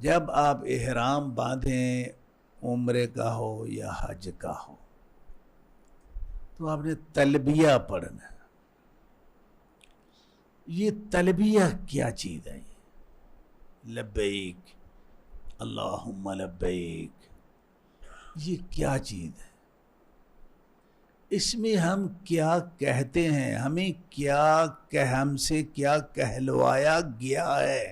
جب آپ احرام باندھیں عمرے کا ہو یا حج کا ہو تو آپ نے تلبیہ پڑھنا ہے۔ یہ تلبیہ کیا چیز ہے؟ لبیک اللہم لبیک، یہ کیا چیز ہے؟ اس میں ہم کیا کہتے ہیں؟ ہم سے کیا کہلوایا گیا ہے؟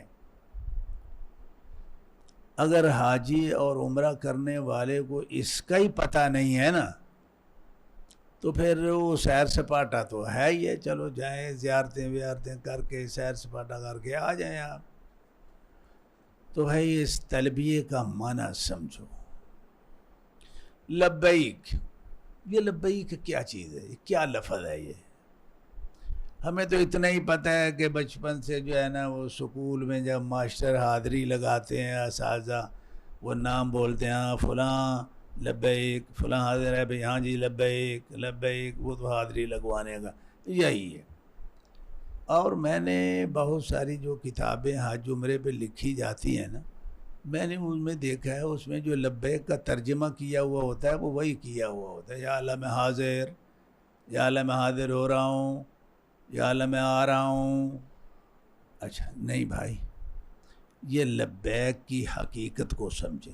اگر حاجی اور عمرہ کرنے والے کو اس کا ہی پتہ نہیں ہے نا تو پھر وہ سیر سپاٹا تو ہے ہی ہے، چلو جائیں زیارتیں کر کے سیر سپاٹا کر کے آ جائیں آپ۔ تو بھائی اس تلبیہ کا معنی سمجھو۔ لبیک، یہ لبیک کیا چیز ہے؟ کیا لفظ ہے یہ؟ ہمیں تو اتنا ہی پتہ ہے کہ بچپن سے جو ہے نا وہ سکول میں جب ماسٹر حاضری لگاتے ہیں، اساتذہ وہ نام بولتے ہیں، ہاں فلاں لبیک، فلاں حاضر ہے بھئی، ہاں جی لبیک لبیک، وہ تو حاضری لگوانے کا یہی ہے۔ اور میں نے بہت ساری جو کتابیں حج عمرے پہ لکھی جاتی ہیں نا، میں نے ان میں دیکھا ہے اس میں جو لبیک کا ترجمہ کیا ہوا ہوتا ہے وہ وہی کیا ہوا ہوتا ہے، یا اللہ میں حاضر، یا اللہ میں حاضر ہو رہا ہوں، یا اللہ میں آ رہا ہوں۔ اچھا نہیں بھائی، یہ لبیک کی حقیقت کو سمجھے۔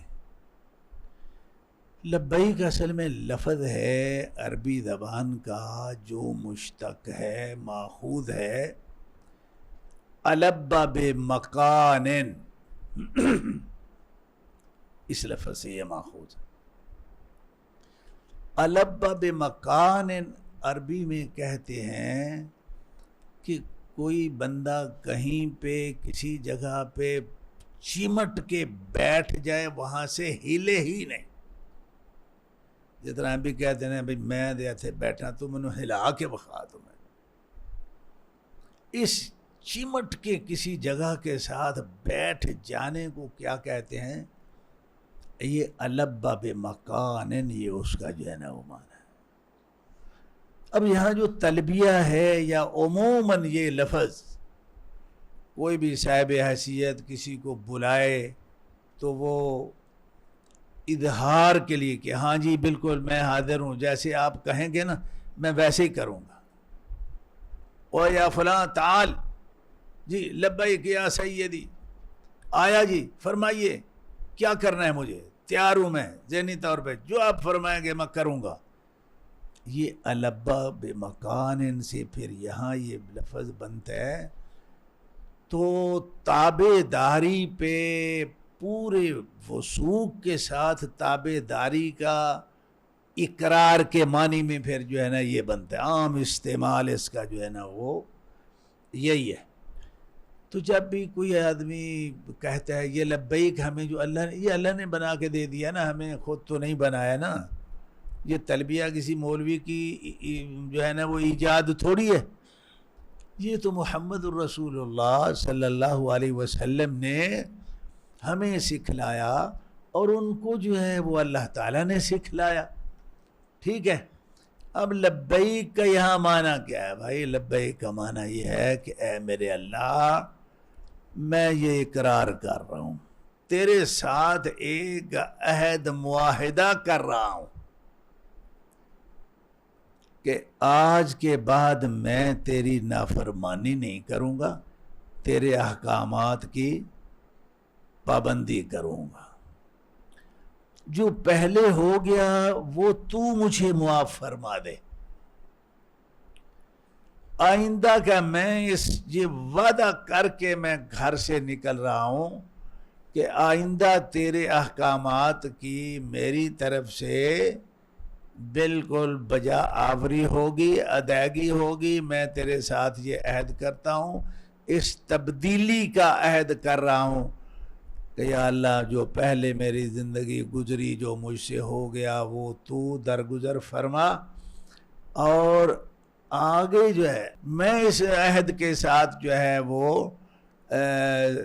لبیک اصل میں لفظ ہے عربی زبان کا جو مشتق ہے، ماخوذ ہے الب بمکان، اس لفظ سے یہ ماخوذ ہے۔ الب بمکان عربی میں کہتے ہیں کہ کوئی بندہ کہیں پہ کسی جگہ پہ چمٹ کے بیٹھ جائے، وہاں سے ہلے ہی نہیں۔ جس طرح ہم بھی کہتے ہیں بھائی میں ایسے بیٹھا تو میں نے ہلا کے بخا دوں، میں اس چمٹ کے کسی جگہ کے ساتھ بیٹھ جانے کو کیا کہتے ہیں؟ یہ الب بمکان، یہ اس کا جو ہے نا وہ معنی ہے۔ اب یہاں جو تلبیہ ہے یا عموماً یہ لفظ کوئی بھی صاحب حیثیت کسی کو بلائے تو وہ اظہار کے لیے کہ ہاں جی بالکل میں حاضر ہوں، جیسے آپ کہیں گے نا میں ویسے ہی کروں گا۔ او یا فلاں تعال، جی لبیک یا سیدی، آیا جی فرمائیے کیا کرنا ہے، مجھے تیار ہوں میں ذہنی طور پہ، جو آپ فرمائیں گے میں کروں گا۔ یہ الب بمکان سے پھر یہاں یہ لفظ بنتا ہے تو تابع داری پہ پورے وثوق کے ساتھ تابع داری کا اقرار کے معنی میں پھر جو ہے نا یہ بنتا ہے، عام استعمال اس کا جو ہے نا وہ یہی ہے۔ تو جب بھی کوئی آدمی کہتا ہے یہ لبیک، ہمیں جو اللہ نے بنا کے دے دیا نا، ہمیں خود تو نہیں بنایا نا، یہ تلبیہ کسی مولوی کی جو ہے نا وہ ایجاد تھوڑی ہے، یہ تو محمد الرسول اللہ صلی اللہ علیہ وسلم نے ہمیں سکھلایا اور ان کو جو ہے وہ اللہ تعالیٰ نے سکھلایا۔ ٹھیک ہے، اب لبیک کا یہاں معنی کیا ہے بھائی؟ لبیک کا معنی یہ ہے کہ اے میرے اللہ، میں یہ اقرار کر رہا ہوں، تیرے ساتھ ایک عہد معاہدہ کر رہا ہوں کہ آج کے بعد میں تیری نافرمانی نہیں کروں گا، تیرے احکامات کی پابندی کروں گا، جو پہلے ہو گیا وہ تو مجھے معاف فرما دے۔ آئندہ کا میں یہ وعدہ کر کے میں گھر سے نکل رہا ہوں کہ آئندہ تیرے احکامات کی میری طرف سے بالکل بجا آوری ہوگی، ادائیگی ہوگی۔ میں تیرے ساتھ یہ عہد کرتا ہوں، اس تبدیلی کا عہد کر رہا ہوں کہ یا اللہ جو پہلے میری زندگی گزری، جو مجھ سے ہو گیا وہ تو درگزر فرما، اور آگے جو ہے میں اس عہد کے ساتھ جو ہے وہ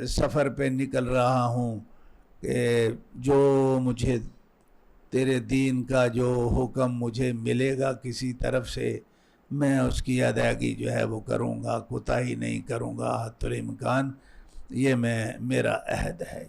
سفر پہ نکل رہا ہوں کہ جو مجھے تیرے دین کا جو حکم مجھے ملے گا کسی طرف سے، میں اس کی ادائیگی جو ہے وہ کروں گا، کوتاہی نہیں کروں گا حتی الامکان۔ یہ میرا عہد ہے۔